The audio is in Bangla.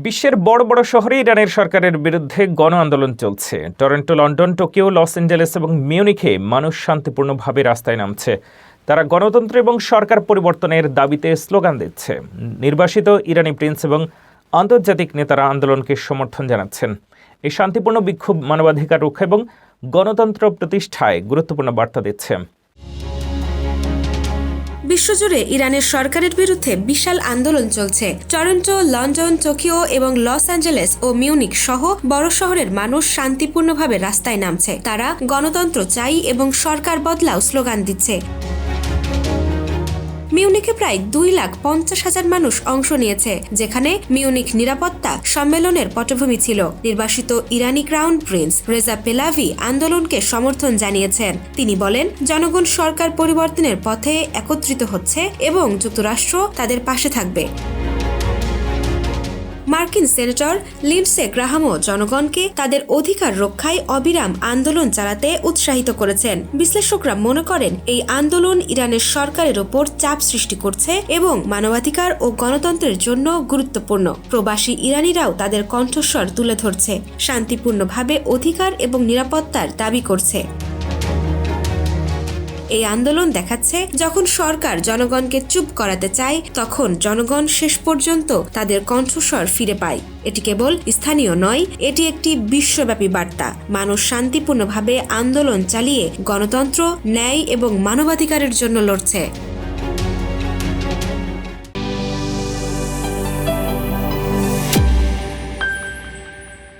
বিশ্বের বড় বড় শহরে ইরানের সরকারের বিরুদ্ধে গণ আন্দোলন চলছে। Toronto, London, Tokyo, Los Angeles এবং মিউনিখে মানুষ শান্তিপূর্ণভাবে রাস্তায় নামছে। তারা গণতন্ত্র এবং সরকার পরিবর্তনের দাবিতে স্লোগান দিচ্ছে। নির্বাসিত ইরানি প্রিন্স এবং আন্তর্জাতিক নেতারা আন্দোলনকে সমর্থন জানাচ্ছেন। এই শান্তিপূর্ণ বিক্ষোভ মানবাধিকার রক্ষা এবং গণতন্ত্র প্রতিষ্ঠায় গুরুত্বপূর্ণ বার্তা দিচ্ছে। বিশ্বজুড়ে ইরানের সরকারের বিরুদ্ধে বিশাল আন্দোলন চলছে। টরন্টো, লন্ডন, টোকিও এবং লস অ্যাঞ্জেলেস ও মিউনিক সহ বড় শহরের মানুষ শান্তিপূর্ণভাবে রাস্তায় নামছে। তারা গণতন্ত্র চাই এবং সরকার বদলাও স্লোগান দিচ্ছে। মিউনিকে প্রায় 2,50,000 মানুষ অংশ নিয়েছে, যেখানে মিউনিক নিরাপত্তা সম্মেলনের পটভূমি ছিল। নির্বাসিত ইরানি ক্রাউন প্রিন্স রেজা পেলাভি আন্দোলনকে সমর্থন জানিয়েছেন। তিনি বলেন, জনগণ সরকার পরিবর্তনের পথে একত্রিত হচ্ছে এবং যুক্তরাষ্ট্র তাদের পাশে থাকবে। মার্কিন সেনেটর লিন্ডসে গ্রাহামও জনগণকে তাদের অধিকার রক্ষায় অবিরাম আন্দোলন চালাতে উৎসাহিত করেছেন। বিশ্লেষকরা মনে করেন, এই আন্দোলন ইরানের সরকারের ওপর চাপ সৃষ্টি করছে এবং মানবাধিকার ও গণতন্ত্রের জন্য গুরুত্বপূর্ণ। প্রবাসী ইরানিরাও তাদের কণ্ঠস্বর তুলে ধরছে, শান্তিপূর্ণভাবে অধিকার এবং নিরাপত্তার দাবি করছে। এই আন্দোলন দেখাচ্ছে, যখন সরকার জনগণকে চুপ করাতে চায়, তখন জনগণ শেষ পর্যন্ত তাদের কণ্ঠস্বর ফিরে পায়। এটি কেবল স্থানীয় নয়, এটি একটি বিশ্বব্যাপী বার্তা। মানুষ শান্তিপূর্ণভাবে আন্দোলন চালিয়ে গণতন্ত্র, ন্যায় এবং মানবাধিকারের জন্য লড়ছে।